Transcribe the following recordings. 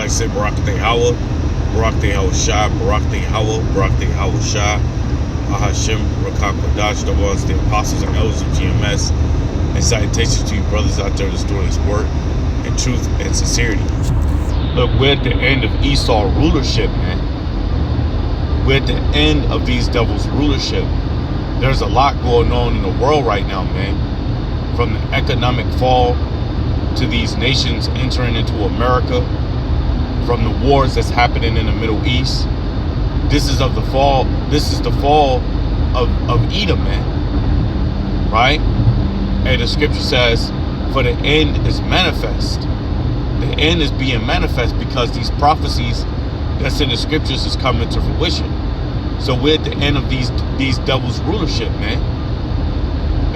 Somebody say Barakateh Hawa, Barakateh Hawa Shah, Barakateh Hawa, Barakateh Hawa Shah, Ahashem, Rakak Kodash, the ones, the apostles and elders of GMS, and salutations to you brothers out there that's doing this work in truth and sincerity. Look, we're at the end of Esau rulership, man. We're at the end of these devils' rulership. There's a lot going on in the world right now, man. From the economic fall to these nations entering into America, from the wars that's happening in the Middle East. This is of the fall. This is the fall of Edom, man. Right? And the scripture says, for the end is manifest. The end is being manifest because these prophecies that's in the scriptures is coming to fruition. So we're at the end of these devils' rulership, man.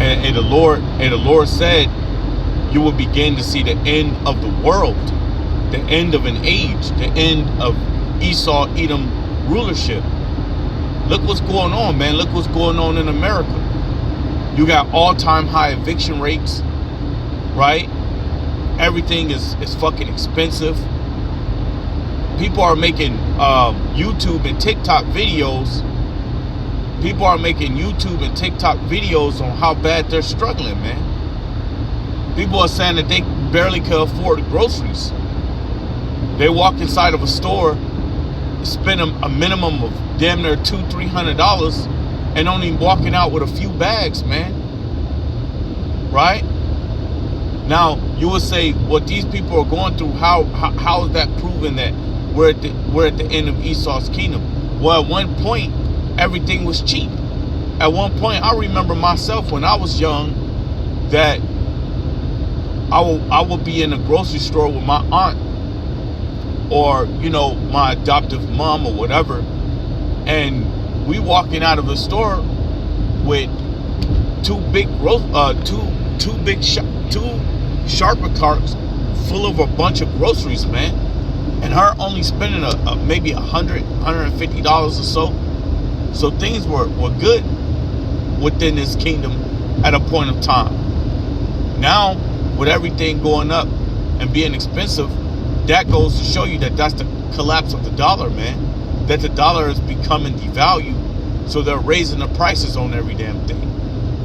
And the Lord said, you will begin to see the end of the world, the end of an age, the end of Esau, Edom rulership. Look what's going on, man. Look what's going on in America. You got all-time high eviction rates, right? Everything is fucking expensive. People are making YouTube and TikTok videos. People are making YouTube and TikTok videos on how bad they're struggling, man. People are saying that they barely can afford groceries. They walk inside of a store, spend a minimum of damn near $200-300, and only walking out with a few bags, man. Right? Now you would say, what these people are going through, how is that proven that we're at the end of Esau's kingdom? Well, at one point, everything was cheap. At one point, I remember myself when I was young, that I would be in a grocery store with my aunt, or my adoptive mom or whatever, and we walking out of the store with two sharper carts full of a bunch of groceries, man, and her only spending maybe $150 or so. So things were good within this kingdom at a point of time. Now, with everything going up and being expensive, that goes to show you that that's the collapse of the dollar, man. That the dollar is becoming devalued, so they're raising the prices on every damn thing.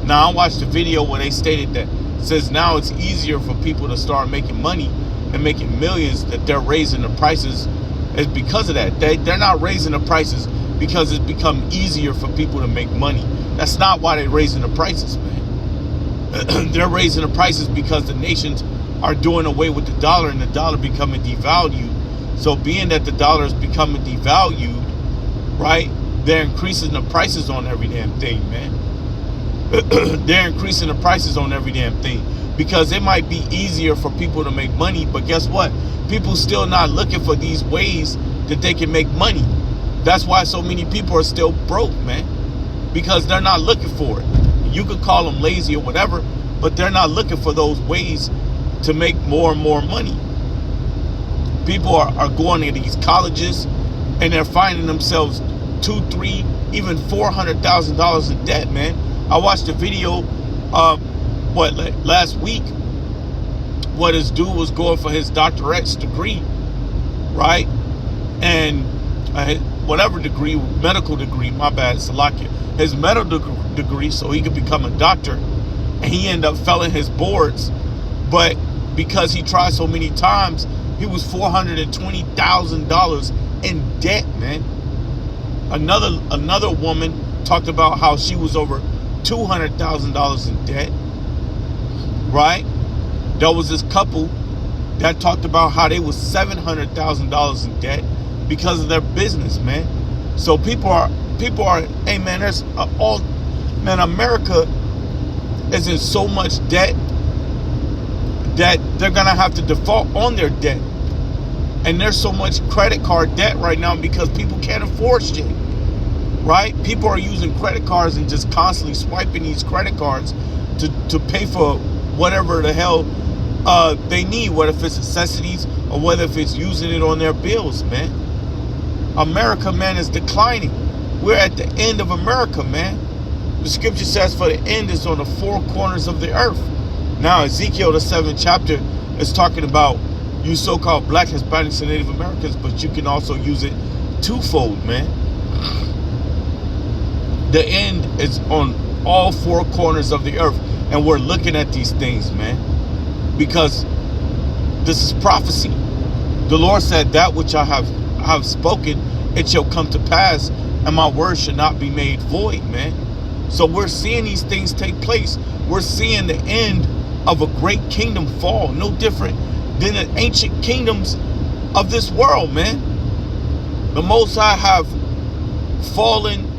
Now, I watched a video where they stated that says now it's easier for people to start making money and making millions, that they're raising the prices. It's because of that. They're not raising the prices because it's become easier for people to make money. That's not why they're raising the prices, man. They're raising the prices because the nations are doing away with the dollar and the dollar becoming devalued. So being that the dollar is becoming devalued, right, they're increasing the prices on every damn thing, man. They're increasing the prices on every damn thing because it might be easier for people to make money, but guess what? People still not looking for these ways that they can make money. That's why so many people are still broke, man, because they're not looking for it. You could call them lazy or whatever, but they're not looking for those ways to make more and more money. People are going to these colleges and they're finding themselves $200,000, $300,000, even $400,000 in debt, man. I watched a video, last week, what this dude was going for his doctorate's degree, right? And whatever degree, medical degree, my bad, Salakia, his medical degree, so he could become a doctor, and he ended up failing his boards, but because he tried so many times, he was $420,000 in debt, man. Another woman talked about how she was over $200,000 in debt, right? There was this couple that talked about how they was $700,000 in debt because of their business, man. So people are, hey man, America is in so much debt that they're gonna have to default on their debt. And there's so much credit card debt right now because people can't afford shit, right? People are using credit cards and just constantly swiping these credit cards to pay for whatever the hell they need, whether if it's necessities or whether if it's using it on their bills, man. America, man, is declining. We're at the end of America, man. The scripture says for the end is on the four corners of the earth. Now, Ezekiel, the 7th chapter, is talking about you so-called black Hispanics and Native Americans, but you can also use it twofold, man. The end is on all four corners of the earth, and we're looking at these things, man, because this is prophecy. The Lord said, that which I have spoken, it shall come to pass, and my word should not be made void, man. So we're seeing these things take place. We're seeing the end of a great kingdom fall, no different than the ancient kingdoms of this world, man. The Most High have fallen,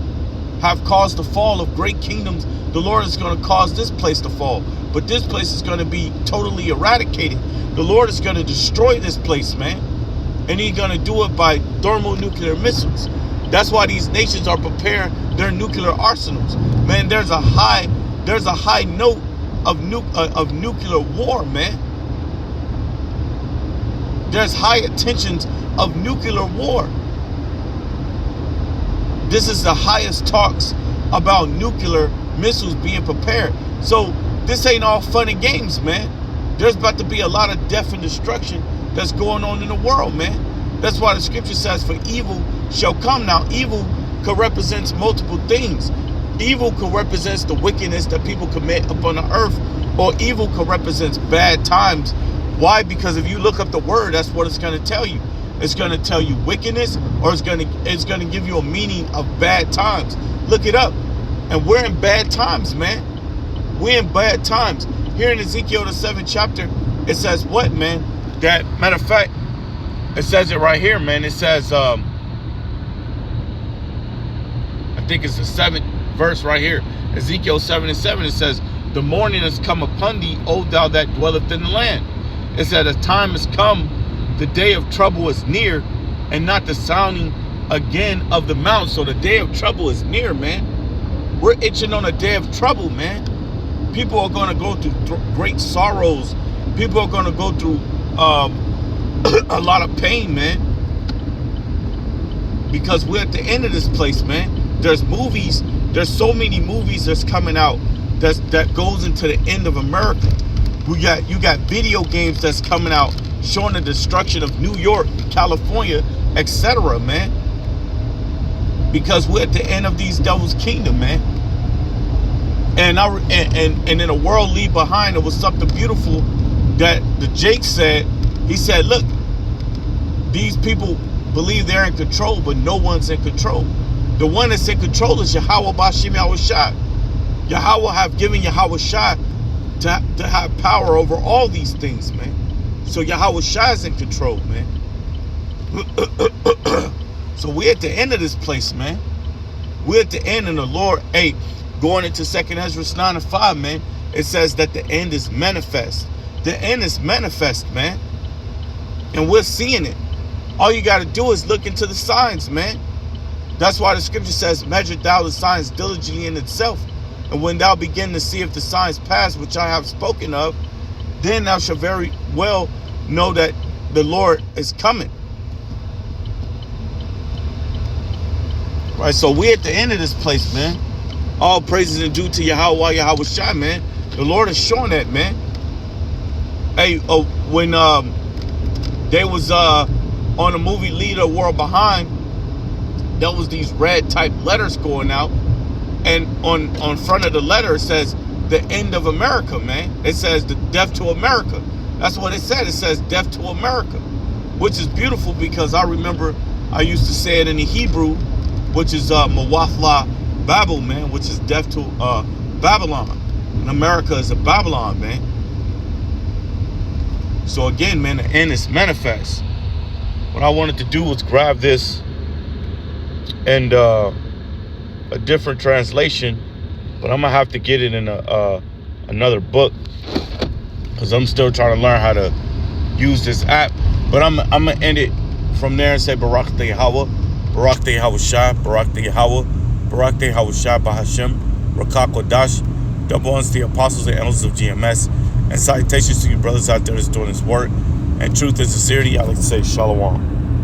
have caused the fall of great kingdoms. The Lord is going to cause this place to fall, but this place is going to be totally eradicated. The Lord is going to destroy this place, man, and He's going to do it by thermonuclear missiles. That's why these nations are preparing their nuclear arsenals, man. There's a high note of nuclear war, man. There's high attentions of nuclear war. This is the highest talks about nuclear missiles being prepared. So this ain't all fun and games, man. There's about to be a lot of death and destruction that's going on in the world, man. That's why the scripture says, for evil shall come. Now, evil could represent multiple things. Evil could represent the wickedness that people commit upon the earth, or evil could represent bad times. Why? Because if you look up the word, that's what it's going to tell you. It's going to tell you wickedness, or it's going to give you a meaning of bad times. Look it up. And we're in bad times, man. We're in bad times. Here in Ezekiel the 7th chapter, it says what, man? That, matter of fact, it says it right here, man. It says, I think it's the 7th verse right here. Ezekiel 7:7, it says, the morning has come upon thee, O thou that dwelleth in the land. It said, a time has come, the day of trouble is near, and not the sounding again of the mount. So the day of trouble is near, man. We're itching on a day of trouble, man. People are going to go through great sorrows. People are going to go through a lot of pain, man. Because we're at the end of this place, man. There's movies. There's so many movies that's coming out that goes into the end of America. You got video games that's coming out showing the destruction of New York, California, etc., man. Because we're at the end of these devil's kingdom, man. And in a world leave behind, there was something beautiful that the Jake said. He said, look, these people believe they're in control, but no one's in control. The one that's in control is Yahweh Bashim Yahushua. Yahweh have given Yahushua to have power over all these things, man. So Yahushua is in control, man. So we're at the end of this place, man. We're at the end, and the Lord, hey, going into 2nd Ezra 9:5, man, it says that the end is manifest. The end is manifest, man. And we're seeing it. All you got to do is look into the signs, man. That's why the scripture says, measure thou the signs diligently in itself. And when thou begin to see if the signs pass, which I have spoken of, then thou shalt very well know that the Lord is coming. Right, so we're at the end of this place, man. All praises are due to Yahweh Yahushua, man. The Lord is showing that, man. Hey, when they was on the movie Leader World Behind, there was these red type letters going out, and on front of the letter it says the end of America, man. It says the death to America. That's what it said. It says death to America, which is beautiful, because I remember I used to say it in the Hebrew, which is Mawathla Babel, man, which is death to Babylon. And America is a Babylon, man. So again, man, the end is manifest. What I wanted to do was grab this and a different translation, but I'm gonna have to get it in another book, because I'm still trying to learn how to use this app. But I'm gonna end it from there and say Barak the Yahweh, Barak the Yahushua, Barak the Yahweh, Barak the Yahushua Bahashem, Rakak Wadash, double honors to the apostles and elders of GMS, and salutations to you brothers out there that's doing this work. And truth and sincerity, I like to say Shalom.